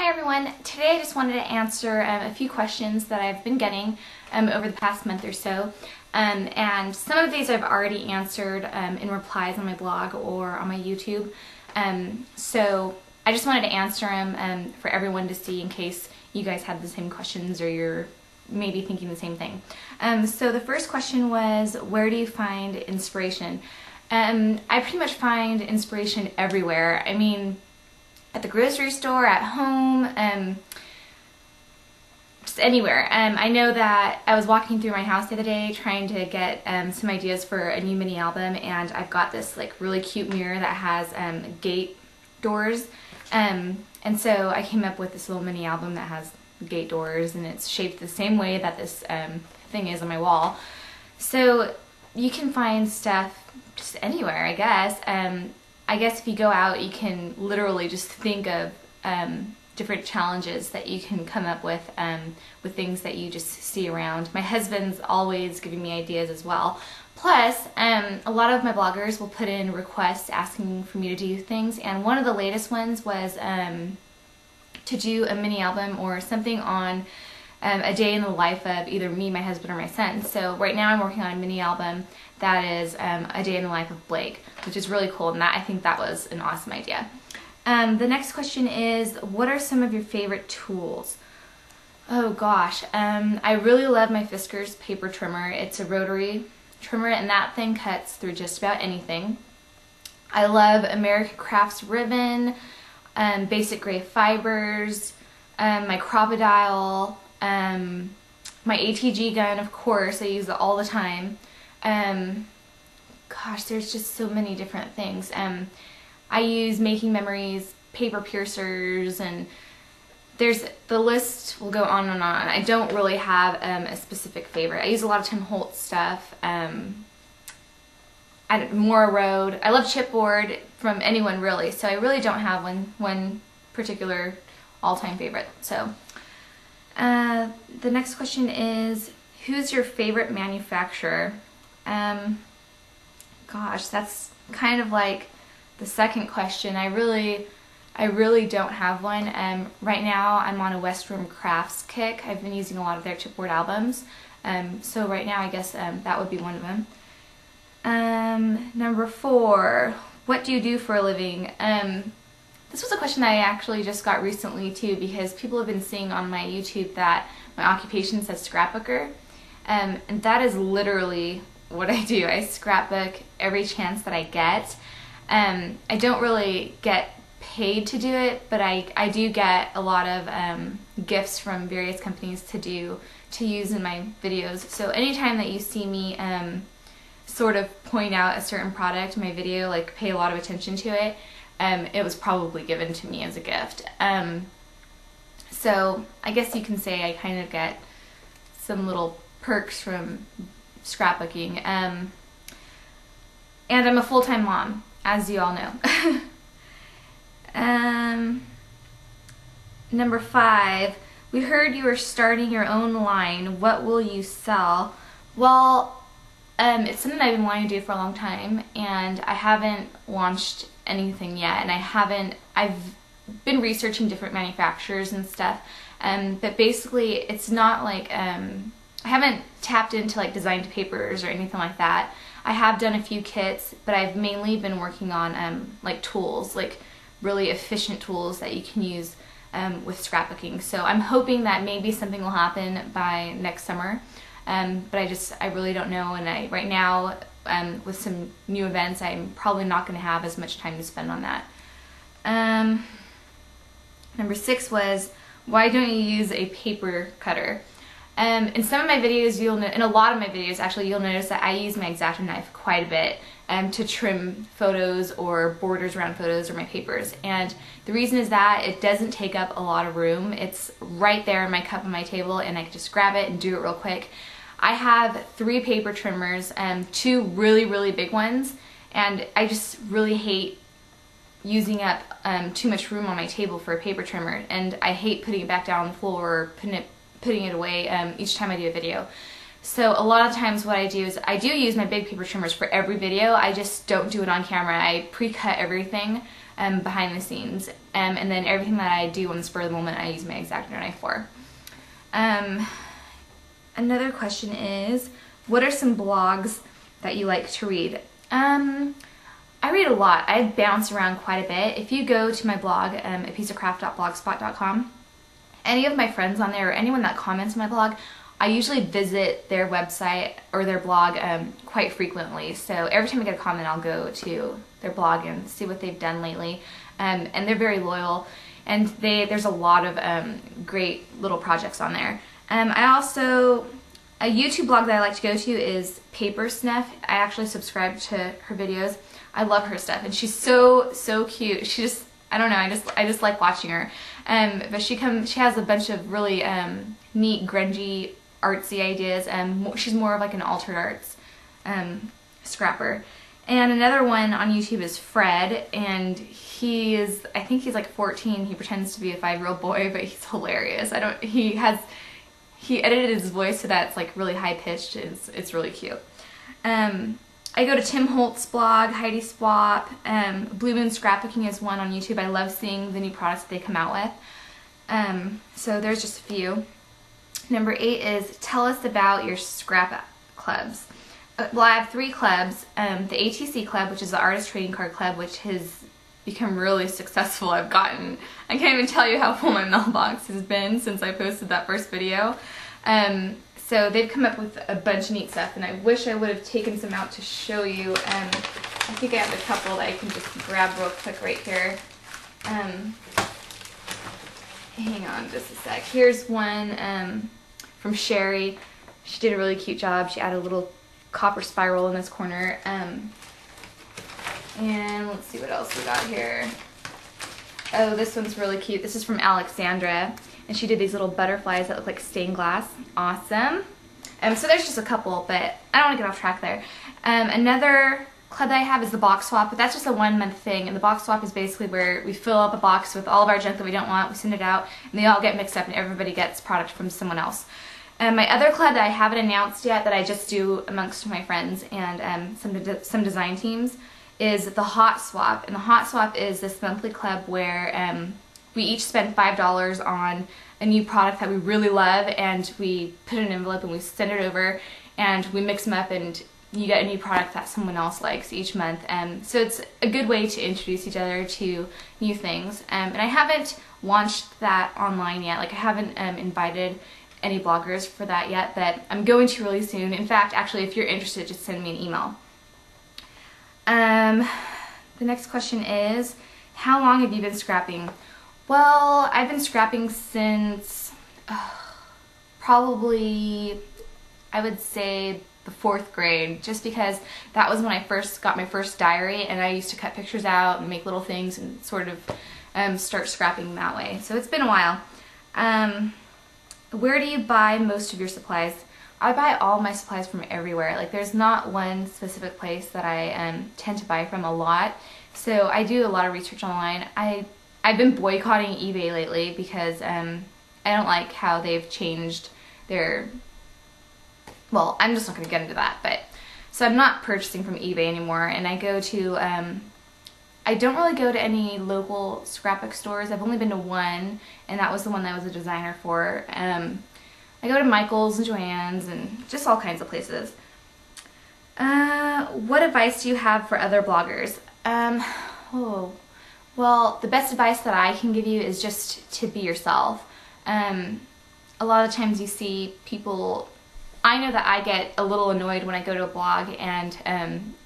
Hi everyone, today I just wanted to answer a few questions that I've been getting over the past month or so, and some of these I've already answered in replies on my blog or on my YouTube, so I just wanted to answer them for everyone to see in case you guys had the same questions or you're maybe thinking the same thing. So the first question was, where do you find inspiration? I pretty much find inspiration everywhere. I mean, at the grocery store, at home, just anywhere. I know that I was walking through my house the other day trying to get some ideas for a new mini album, and I've got this like really cute mirror that has gate doors, and so I came up with this little mini album that has gate doors, and it's shaped the same way that this thing is on my wall. So you can find stuff just anywhere, I guess. I guess if you go out, you can literally just think of different challenges that you can come up with things that you just see around. My husband's always giving me ideas as well. Plus, a lot of my bloggers will put in requests asking for me to do things, and one of the latest ones was to do a mini album or something on a day in the life of either me, my husband, or my son. So right now I'm working on a mini album that is a day in the life of Blake, which is really cool, and I think that was an awesome idea. The next question is, what are some of your favorite tools? Oh gosh, I really love my Fiskars paper trimmer. It's a rotary trimmer, and that thing cuts through just about anything. I love American Crafts ribbon, basic gray fibers, my Crocodile, my ATG gun, of course, I use it all the time. Gosh, there's just so many different things. I use Making Memories, paper piercers, and the list will go on and on. I don't really have a specific favorite. I use a lot of Tim Holtz stuff, Mora Road. I love chipboard from anyone really, so I really don't have one particular all-time favorite. So the next question is, who's your favorite manufacturer? Gosh, that's kind of like the second question. I really don't have one. Right now I'm on a Westrum Crafts kick. I've been using a lot of their chipboard albums. So right now I guess that would be one of them. Number 4, what do you do for a living? This was a question that I actually just got recently too, because people have been seeing on my YouTube that my occupation says scrapbooker, and that is literally what I do. I scrapbook every chance that I get. I don't really get paid to do it, but I do get a lot of gifts from various companies to use in my videos. So anytime that you see me sort of point out a certain product in my video, like pay a lot of attention to it, it was probably given to me as a gift. So I guess you can say I kind of get some little perks from scrapbooking. And I'm a full-time mom, as you all know. Number 5, we heard you were starting your own line. What will you sell? Well, it's something I've been wanting to do for a long time, and I haven't launched anything yet, and I've been researching different manufacturers and stuff, but basically it's not like, I haven't tapped into like designed papers or anything like that. I have done a few kits, but I've mainly been working on like tools, like really efficient tools that you can use with scrapbooking. So I'm hoping that maybe something will happen by next summer, but I really don't know, and right now with some new events, I'm probably not going to have as much time to spend on that. Number 6 was, why don't you use a paper cutter? In some of my videos, in a lot of my videos actually, you'll notice that I use my X-Acto knife quite a bit to trim photos or borders around photos or my papers. And the reason is that it doesn't take up a lot of room. It's right there in my cup on my table, and I can just grab it and do it real quick. I have 3 paper trimmers, 2 really big ones, and I just really hate using up too much room on my table for a paper trimmer, and I hate putting it back down on the floor or putting it away each time I do a video. So a lot of times what I do is I do use my big paper trimmers for every video. I just don't do it on camera. I pre-cut everything behind the scenes. And then everything that I do on the spur of the moment, I use my X-Acto knife for. Another question is, what are some blogs that you like to read? I read a lot. I bounce around quite a bit. If you go to my blog, apieceofcraft.blogspot.com, any of my friends on there or anyone that comments on my blog, I usually visit their website or their blog quite frequently. So every time I get a comment, I'll go to their blog and see what they've done lately. And they're very loyal, and there's a lot of great little projects on there. A YouTube blog that I like to go to is Sniff. I actually subscribe to her videos. I love her stuff, and she's so cute. She just, I don't know, I just like watching her. But she has a bunch of really neat, grungy, artsy ideas. She's more of like an altered arts scrapper. And another one on YouTube is Fred, and I think he's like 14. He pretends to be a 5-year-old boy, but he's hilarious. He edited his voice so that it's like really high pitched. It's really cute. I go to Tim Holtz's blog, Heidi Swap. Blue Moon Scrapbooking is one on YouTube. I love seeing the new products that they come out with. So there's just a few. Number 8 is, tell us about your scrap clubs. Well, I have 3 clubs. The ATC club, which is the Artist Trading Card Club, which has become really successful. I can't even tell you how full my mailbox has been since I posted that first video. So they've come up with a bunch of neat stuff, and I wish I would have taken some out to show you. I think I have a couple that I can just grab real quick right here. Hang on just a sec. Here's one from Sherry. She did a really cute job. She added a little copper spiral in this corner. And let's see what else we got here. Oh, this one's really cute. This is from Alexandra, and she did these little butterflies that look like stained glass. Awesome. So there's just a couple, but I don't want to get off track there. Another club that I have is the box swap, but that's just a 1-month thing, and the box swap is basically where we fill up a box with all of our junk that we don't want, we send it out, and they all get mixed up, and everybody gets product from someone else. My other club that I haven't announced yet, that I just do amongst my friends and some design teams, is the Hot Swap. And the Hot Swap is this monthly club where we each spend $5 on a new product that we really love, and we put it in an envelope and we send it over, and we mix them up, and you get a new product that someone else likes each month. So it's a good way to introduce each other to new things. And I haven't launched that online yet. Like, I haven't invited any bloggers for that yet, but I'm going to really soon. In fact, actually, if you're interested, just send me an email. The next question is, how long have you been scrapping? Well, I've been scrapping since probably, I would say, the 4th grade, just because that was when I first got my first diary, and I used to cut pictures out and make little things and sort of start scrapping that way. So it's been a while. Where do you buy most of your supplies? I buy all my supplies from everywhere. Like, there's not one specific place that I tend to buy from a lot. So I do a lot of research online. I've been boycotting eBay lately because I don't like how they've changed their, well, I'm just not going to get into that, but so I'm not purchasing from eBay anymore, and I go to I don't really go to any local scrapbook stores. I've only been to one, and that was the one that I was a designer for. I go to Michael's and Joann's and just all kinds of places. What advice do you have for other bloggers? Well, the best advice that I can give you is just to be yourself. A lot of times you see people, I know that I get a little annoyed when I go to a blog and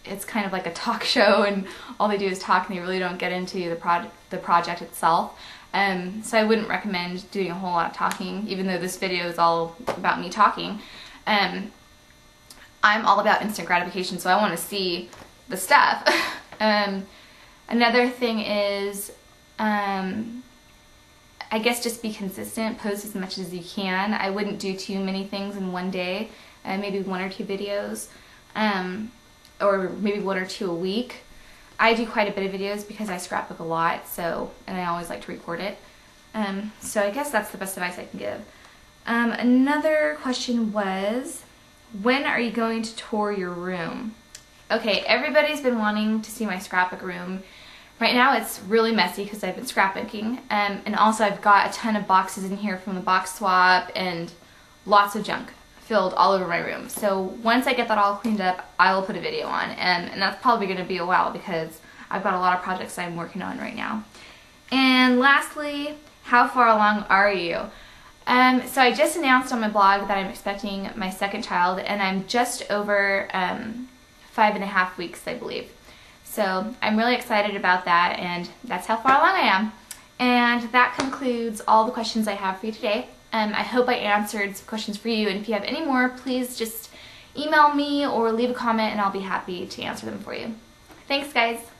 it's kind of like a talk show, and all they do is talk, and they really don't get into the project itself. So I wouldn't recommend doing a whole lot of talking, even though this video is all about me talking. I'm all about instant gratification, so I want to see the stuff. Another thing is, I guess just be consistent, post as much as you can. I wouldn't do too many things in one day, maybe 1 or 2 videos. Or maybe 1 or 2 a week. I do quite a bit of videos because I scrapbook a lot, and I always like to record it. So I guess that's the best advice I can give. Another question was, when are you going to tour your room? Okay, everybody's been wanting to see my scrapbook room Right now it's really messy because I've been scrapbooking, and also I've got a ton of boxes in here from the box swap and lots of junk filled all over my room. So once I get that all cleaned up, I will put a video on, and that's probably going to be a while because I've got a lot of projects I'm working on right now. And lastly, how far along are you? So I just announced on my blog that I'm expecting my second child, and I'm just over 5.5 weeks, I believe. So I'm really excited about that, and that's how far along I am. And that concludes all the questions I have for you today. I hope I answered some questions for you, and if you have any more, please just email me or leave a comment and I'll be happy to answer them for you. Thanks, guys.